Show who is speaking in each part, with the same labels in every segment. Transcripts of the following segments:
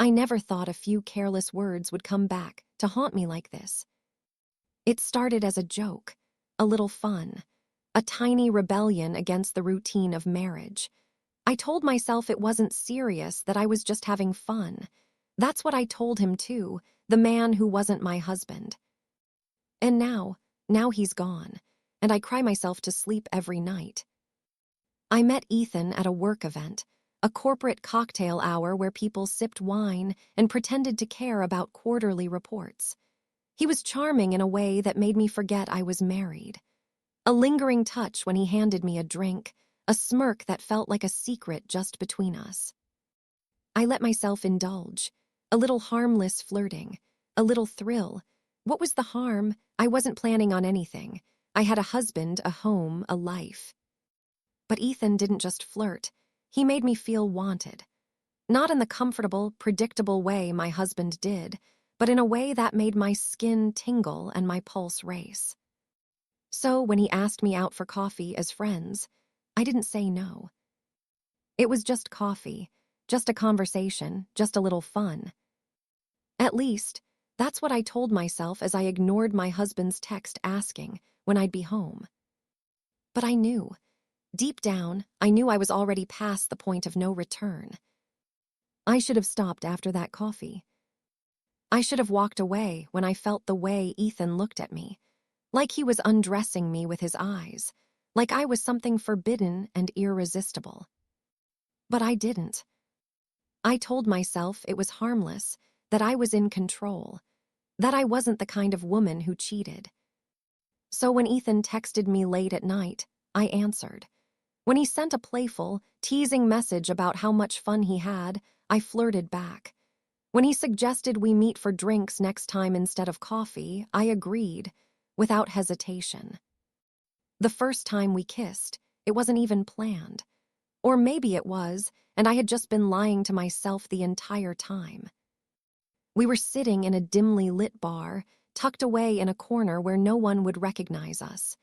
Speaker 1: I never thought a few careless words would come back to haunt me like this. It started as a joke, a little fun, a tiny rebellion against the routine of marriage. I told myself it wasn't serious, that I was just having fun. That's what I told him too, the man who wasn't my husband. And now he's gone, and I cry myself to sleep every night. I met Ethan at a work event, a corporate cocktail hour where people sipped wine and pretended to care about quarterly reports. He was charming in a way that made me forget I was married. A lingering touch when he handed me a drink, a smirk that felt like a secret just between us. I let myself indulge, a little harmless flirting, a little thrill. What was the harm? I wasn't planning on anything. I had a husband, a home, a life. But Ethan didn't just flirt. He made me feel wanted. Not in the comfortable, predictable way my husband did, but in a way that made my skin tingle and my pulse race. So when he asked me out for coffee as friends, I didn't say no. It was just coffee, just a conversation, just a little fun. At least, that's what I told myself as I ignored my husband's text asking when I'd be home. But I knew. Deep down, I knew I was already past the point of no return. I should have stopped after that coffee. I should have walked away when I felt the way Ethan looked at me, like he was undressing me with his eyes, like I was something forbidden and irresistible. But I didn't. I told myself it was harmless, that I was in control, that I wasn't the kind of woman who cheated. So when Ethan texted me late at night, I answered. When he sent a playful, teasing message about how much fun he had, I flirted back. When he suggested we meet for drinks next time instead of coffee, I agreed, without hesitation. The first time we kissed, it wasn't even planned. Or maybe it was, and I had just been lying to myself the entire time. We were sitting in a dimly lit bar, tucked away in a corner where no one would recognize us.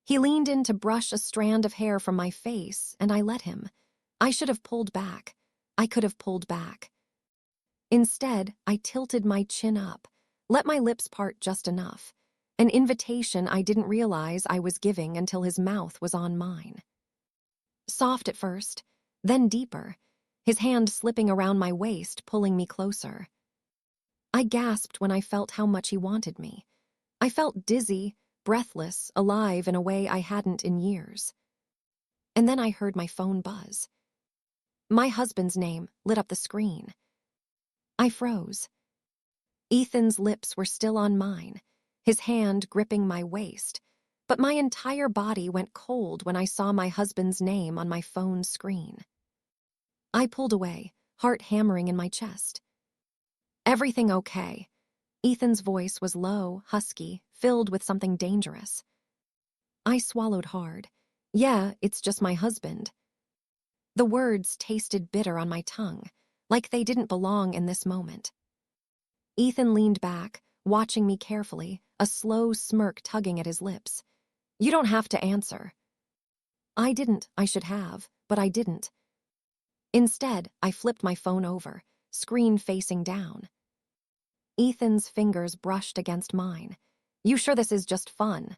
Speaker 1: He leaned in to brush a strand of hair from my face, and I let him. I should have pulled back. I could have pulled back. Instead, I tilted my chin up, let my lips part just enough, an invitation I didn't realize I was giving until his mouth was on mine. Soft at first, then deeper, his hand slipping around my waist, pulling me closer. I gasped when I felt how much he wanted me. I felt dizzy, breathless, alive in a way I hadn't in years. And then I heard my phone buzz. My husband's name lit up the screen. I froze. Ethan's lips were still on mine, his hand gripping my waist, but my entire body went cold when I saw my husband's name on my phone screen. I pulled away, heart hammering in my chest. Everything okay? Ethan's voice was low, husky, filled with something dangerous. I swallowed hard. Yeah, it's just my husband. The words tasted bitter on my tongue, like they didn't belong in this moment. Ethan leaned back, watching me carefully, a slow smirk tugging at his lips. You don't have to answer. I should have, but I didn't. Instead, I flipped my phone over, screen facing down. Ethan's fingers brushed against mine. You sure this is just fun?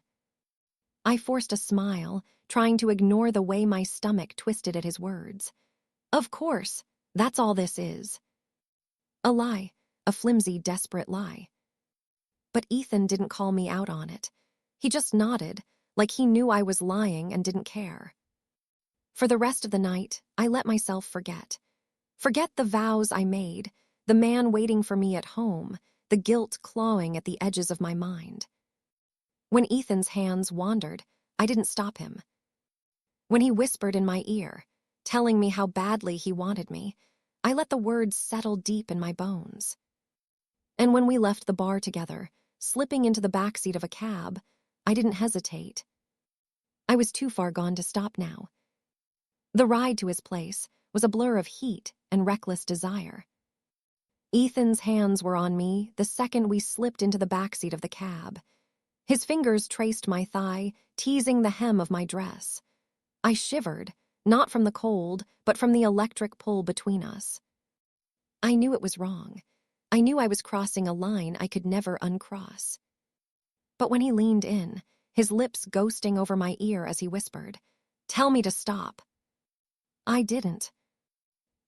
Speaker 1: I forced a smile, trying to ignore the way my stomach twisted at his words. Of course, that's all this is. A lie, a flimsy, desperate lie. But Ethan didn't call me out on it. He just nodded, like he knew I was lying and didn't care. For the rest of the night, I let myself forget. Forget the vows I made, the man waiting for me at home, the guilt clawing at the edges of my mind. When Ethan's hands wandered, I didn't stop him. When he whispered in my ear, telling me how badly he wanted me, I let the words settle deep in my bones. And when we left the bar together, slipping into the backseat of a cab, I didn't hesitate. I was too far gone to stop now. The ride to his place was a blur of heat and reckless desire. Ethan's hands were on me the second we slipped into the backseat of the cab. His fingers traced my thigh, teasing the hem of my dress. I shivered, not from the cold, but from the electric pull between us. I knew it was wrong. I knew I was crossing a line I could never uncross. But when he leaned in, his lips ghosting over my ear as he whispered, "Tell me to stop." I didn't.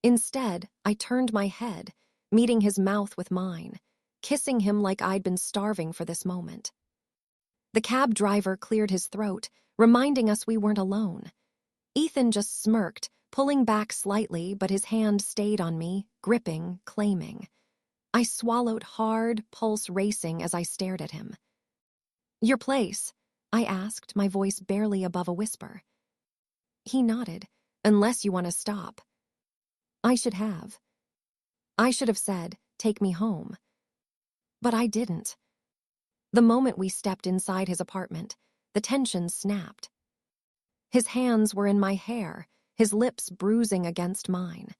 Speaker 1: Instead, I turned my head, meeting his mouth with mine, kissing him like I'd been starving for this moment. The cab driver cleared his throat, reminding us we weren't alone. Ethan just smirked, pulling back slightly, but his hand stayed on me, gripping, claiming. I swallowed hard, pulse racing as I stared at him. "Your place?" I asked, my voice barely above a whisper. He nodded. "Unless you want to stop." I should have. I should have said, "Take me home." But I didn't. The moment we stepped inside his apartment, the tension snapped. His hands were in my hair, his lips bruising against mine.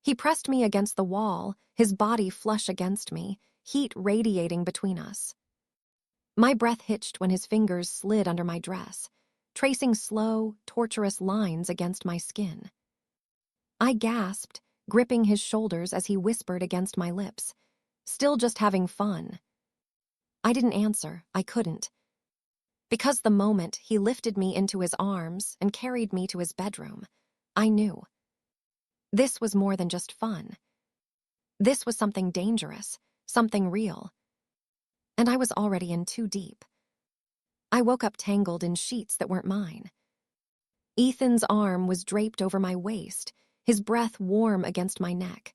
Speaker 1: He pressed me against the wall, his body flush against me, heat radiating between us. My breath hitched when his fingers slid under my dress, tracing slow, torturous lines against my skin. I gasped, gripping his shoulders as he whispered against my lips, "Still just having fun." I didn't answer. I couldn't. Because the moment he lifted me into his arms and carried me to his bedroom, I knew. This was more than just fun. This was something dangerous, something real. And I was already in too deep. I woke up tangled in sheets that weren't mine. Ethan's arm was draped over my waist, his breath warm against my neck.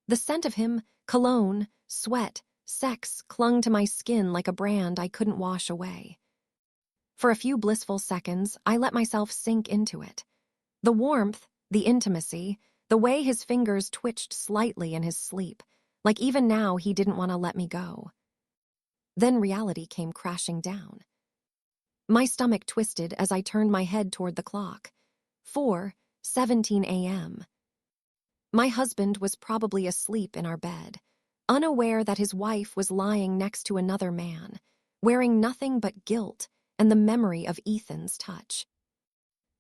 Speaker 1: The scent of him, cologne, sweat, sex, clung to my skin like a brand I couldn't wash away. For a few blissful seconds, I let myself sink into it. The warmth, the intimacy, the way his fingers twitched slightly in his sleep, like even now he didn't want to let me go. Then reality came crashing down. My stomach twisted as I turned my head toward the clock. 4:17 a.m. My husband was probably asleep in our bed, unaware that his wife was lying next to another man, wearing nothing but guilt and the memory of Ethan's touch.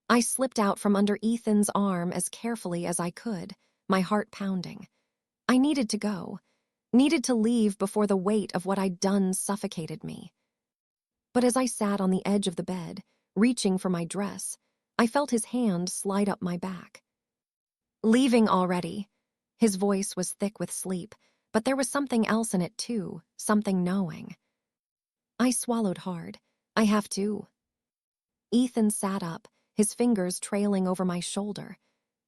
Speaker 1: I slipped out from under Ethan's arm as carefully as I could, my heart pounding. I needed to go, needed to leave before the weight of what I'd done suffocated me. But as I sat on the edge of the bed, reaching for my dress, I felt his hand slide up my back. "Leaving already." His voice was thick with sleep, but there was something else in it too, something knowing. I swallowed hard. "I have to." Ethan sat up, his fingers trailing over my shoulder.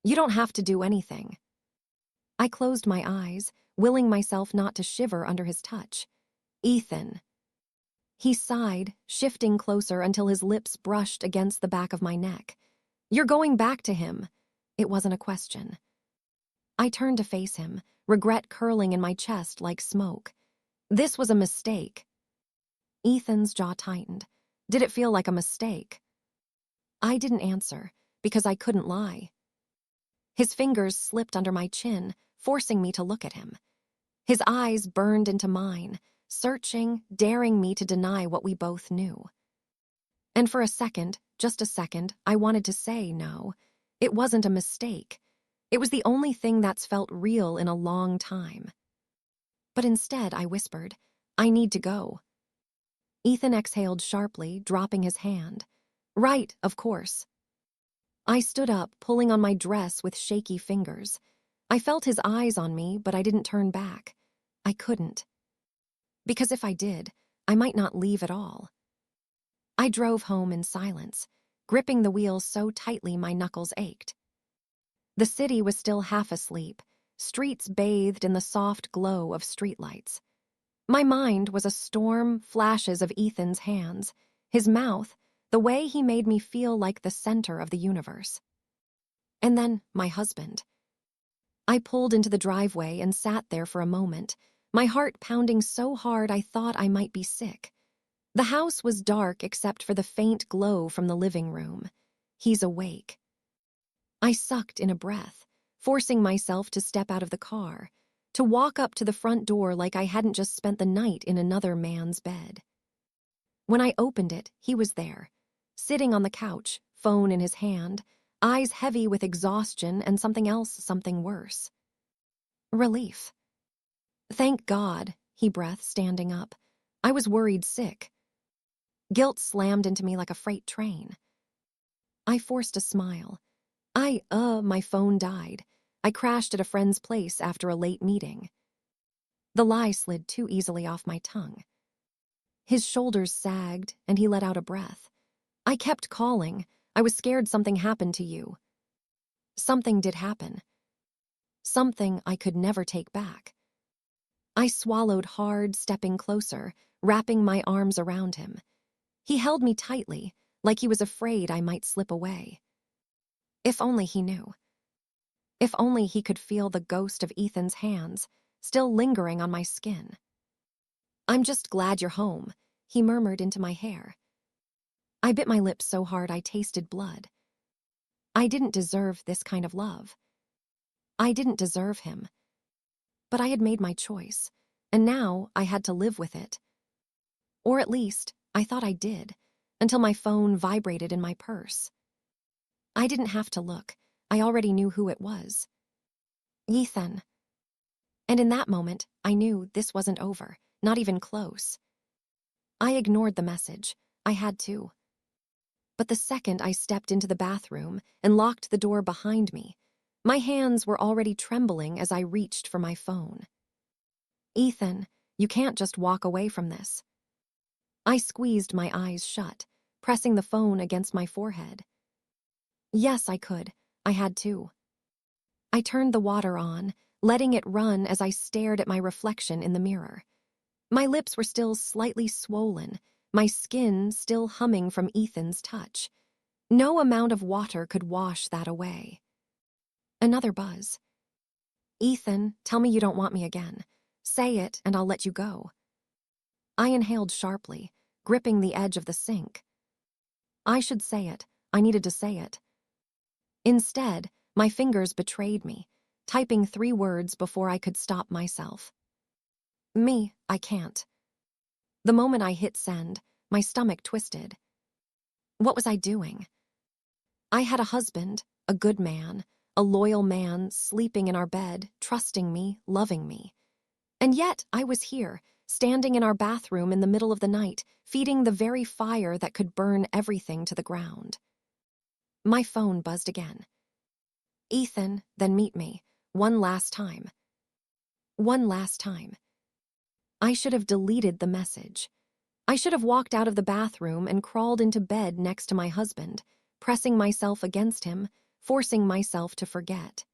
Speaker 1: "You don't have to do anything." I closed my eyes, willing myself not to shiver under his touch. "Ethan." He sighed, shifting closer until his lips brushed against the back of my neck. "You're going back to him." It wasn't a question. I turned to face him, regret curling in my chest like smoke. This was a mistake. Ethan's jaw tightened. Did it feel like a mistake? I didn't answer, because I couldn't lie. His fingers slipped under my chin, forcing me to look at him. His eyes burned into mine, searching, daring me to deny what we both knew. And for a second, just a second, I wanted to say no. It wasn't a mistake. It was the only thing that's felt real in a long time. But instead, I whispered, "I need to go." Ethan exhaled sharply, dropping his hand. "Right, of course." I stood up, pulling on my dress with shaky fingers. I felt his eyes on me, but I didn't turn back. I couldn't. Because if I did, I might not leave at all. I drove home in silence, gripping the wheel so tightly my knuckles ached. The city was still half asleep, streets bathed in the soft glow of streetlights. My mind was a storm, flashes of Ethan's hands, his mouth, the way he made me feel like the center of the universe. And then my husband. I pulled into the driveway and sat there for a moment, my heart pounding so hard I thought I might be sick. The house was dark except for the faint glow from the living room. He's awake. I sucked in a breath, forcing myself to step out of the car, to walk up to the front door like I hadn't just spent the night in another man's bed. When I opened it, he was there, sitting on the couch, phone in his hand, eyes heavy with exhaustion and something else, something worse. Relief. Thank God, he breathed, standing up. I was worried sick. Guilt slammed into me like a freight train. I forced a smile. My phone died. I crashed at a friend's place after a late meeting. The lie slid too easily off my tongue. His shoulders sagged, and he let out a breath. I kept calling. I was scared something happened to you. Something did happen. Something I could never take back. I swallowed hard, stepping closer, wrapping my arms around him. He held me tightly, like he was afraid I might slip away. If only he knew. If only he could feel the ghost of Ethan's hands, still lingering on my skin. I'm just glad you're home, he murmured into my hair. I bit my lips so hard I tasted blood. I didn't deserve this kind of love. I didn't deserve him. But I had made my choice, and now I had to live with it. Or at least, I thought I did, until my phone vibrated in my purse. I didn't have to look. I already knew who it was. Ethan. And in that moment, I knew this wasn't over, not even close. I ignored the message. I had to. But the second I stepped into the bathroom and locked the door behind me, my hands were already trembling as I reached for my phone. Ethan, you can't just walk away from this. I squeezed my eyes shut, pressing the phone against my forehead. Yes, I could. I had to. I turned the water on, letting it run as I stared at my reflection in the mirror. My lips were still slightly swollen, my skin still humming from Ethan's touch. No amount of water could wash that away. Another buzz. Ethan, tell me you don't want me again. Say it and I'll let you go. I inhaled sharply, gripping the edge of the sink. I should say it. I needed to say it. Instead, my fingers betrayed me, typing 3 words before I could stop myself. I can't. The moment I hit send, my stomach twisted. What was I doing? I had a husband, a good man, a loyal man, sleeping in our bed, trusting me, loving me. And yet I was here, standing in our bathroom in the middle of the night, feeding the very fire that could burn everything to the ground. My phone buzzed again. Ethan, then meet me. One last time. One last time. I should have deleted the message. I should have walked out of the bathroom and crawled into bed next to my husband, pressing myself against him, forcing myself to forget.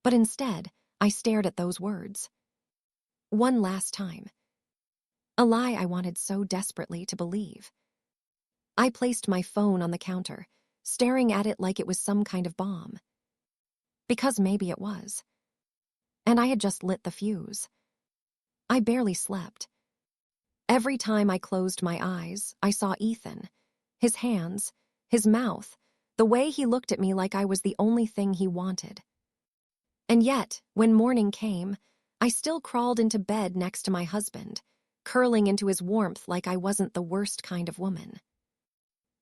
Speaker 1: But instead, I stared at those words. One last time. A lie I wanted so desperately to believe. I placed my phone on the counter, staring at it like it was some kind of bomb. Because maybe it was. And I had just lit the fuse. I barely slept. Every time I closed my eyes, I saw Ethan. His hands, his mouth, the way he looked at me like I was the only thing he wanted. And yet, when morning came, I still crawled into bed next to my husband, curling into his warmth like I wasn't the worst kind of woman.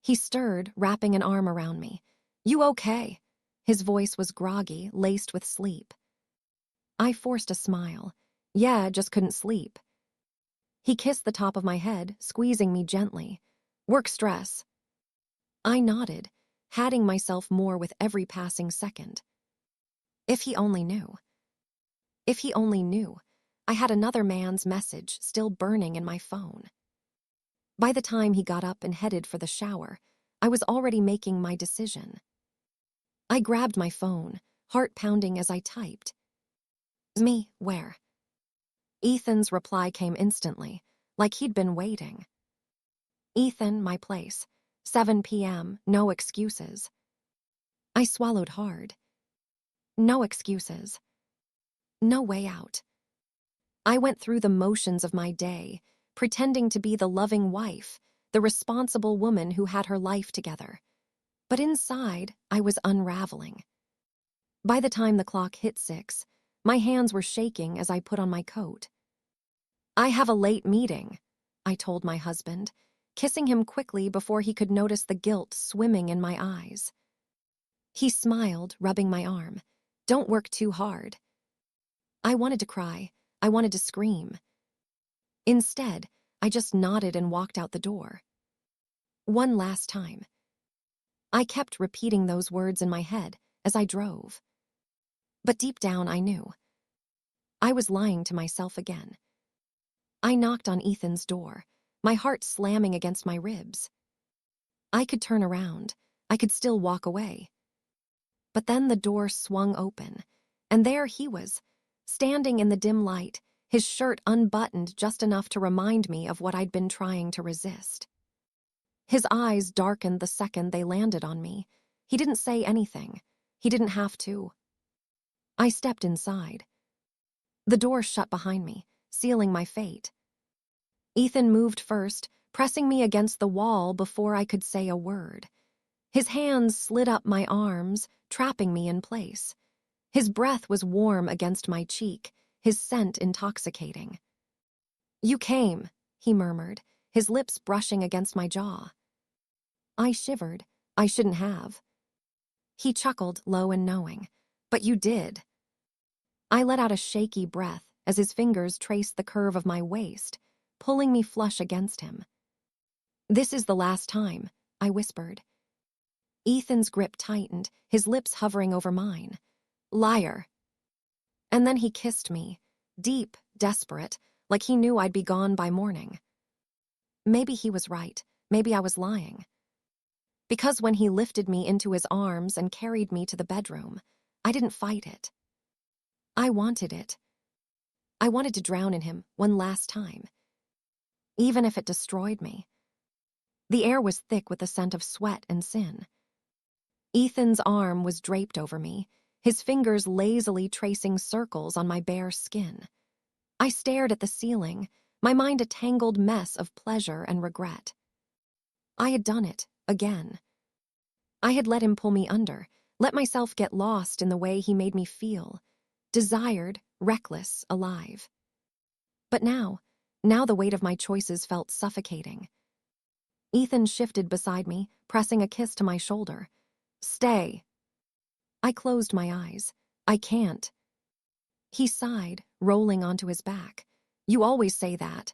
Speaker 1: He stirred, wrapping an arm around me. You okay? His voice was groggy, laced with sleep. I forced a smile. Yeah, just couldn't sleep. He kissed the top of my head, squeezing me gently. Work stress. I nodded, hatting myself more with every passing second. If he only knew. If he only knew. I had another man's message still burning in my phone. By the time he got up and headed for the shower, I was already making my decision. I grabbed my phone, heart pounding as I typed. Me, where? Ethan's reply came instantly, like he'd been waiting. Ethan, my place. 7 p.m., no excuses. I swallowed hard. No excuses. No way out. I went through the motions of my day, pretending to be the loving wife, the responsible woman who had her life together. But inside, I was unraveling. By the time the clock hit 6, my hands were shaking as I put on my coat. I have a late meeting, I told my husband, kissing him quickly before he could notice the guilt swimming in my eyes. He smiled, rubbing my arm. Don't work too hard. I wanted to cry. I wanted to scream. Instead, I just nodded and walked out the door. One last time. I kept repeating those words in my head as I drove. But deep down, I knew. I was lying to myself again. I knocked on Ethan's door, my heart slamming against my ribs. I could turn around. I could still walk away. But then the door swung open, and there he was, standing in the dim light, his shirt unbuttoned just enough to remind me of what I'd been trying to resist. His eyes darkened the second they landed on me. He didn't say anything. He didn't have to. I stepped inside. The door shut behind me, sealing my fate. Ethan moved first, pressing me against the wall before I could say a word. His hands slid up my arms, trapping me in place. His breath was warm against my cheek, his scent intoxicating. "You came," he murmured, his lips brushing against my jaw. I shivered. I shouldn't have. He chuckled, low and knowing. "But you did." I let out a shaky breath as his fingers traced the curve of my waist, pulling me flush against him. "This is the last time," I whispered. Ethan's grip tightened, his lips hovering over mine. "Liar." And then he kissed me, deep, desperate, like he knew I'd be gone by morning. Maybe he was right. Maybe I was lying. Because when he lifted me into his arms and carried me to the bedroom, I didn't fight it. I wanted it. I wanted to drown in him one last time, even if it destroyed me. The air was thick with the scent of sweat and sin. Ethan's arm was draped over me, his fingers lazily tracing circles on my bare skin. I stared at the ceiling, my mind a tangled mess of pleasure and regret. I had done it, again. I had let him pull me under, let myself get lost in the way he made me feel, desired, reckless, alive. But now the weight of my choices felt suffocating. Ethan shifted beside me, pressing a kiss to my shoulder. "Stay." I closed my eyes. "I can't." He sighed, rolling onto his back. "You always say that."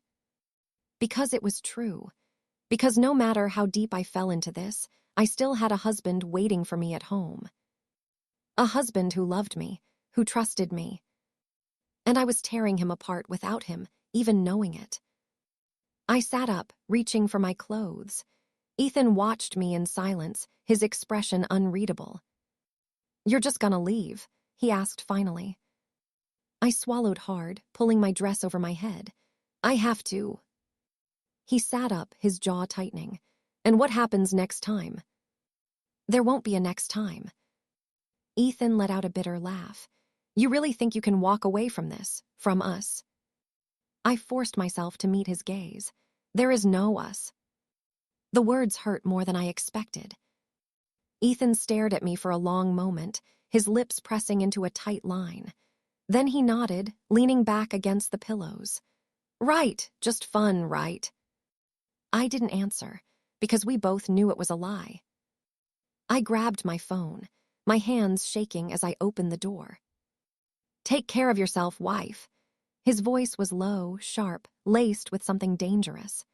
Speaker 1: Because it was true. Because no matter how deep I fell into this, I still had a husband waiting for me at home. A husband who loved me, who trusted me. And I was tearing him apart without him even knowing it. I sat up, reaching for my clothes. Ethan watched me in silence, his expression unreadable. "You're just gonna leave?" he asked finally. I swallowed hard, pulling my dress over my head. "I have to." He sat up, his jaw tightening. "And what happens next time?" "There won't be a next time." Ethan let out a bitter laugh. "You really think you can walk away from this, from us?" I forced myself to meet his gaze. "There is no us." The words hurt more than I expected. Ethan stared at me for a long moment, his lips pressing into a tight line. Then he nodded, leaning back against the pillows. "Right, just fun, right?" I didn't answer, because we both knew it was a lie. I grabbed my phone, my hands shaking as I opened the door. "Take care of yourself, wife." His voice was low, sharp, laced with something dangerous.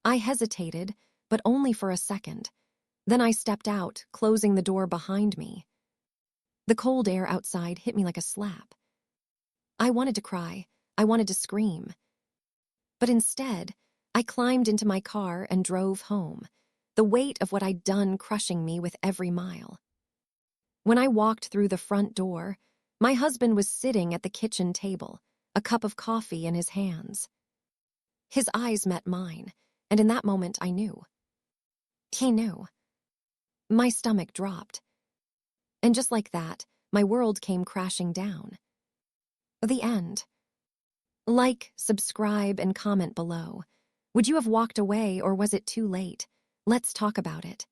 Speaker 1: I hesitated, but only for a second. Then I stepped out, closing the door behind me. The cold air outside hit me like a slap. I wanted to cry. I wanted to scream. But instead, I climbed into my car and drove home, the weight of what I'd done crushing me with every mile. When I walked through the front door, my husband was sitting at the kitchen table, a cup of coffee in his hands. His eyes met mine, and in that moment I knew. He knew. My stomach dropped. And just like that, my world came crashing down. The end. Like, subscribe, and comment below. Would you have walked away or was it too late? Let's talk about it.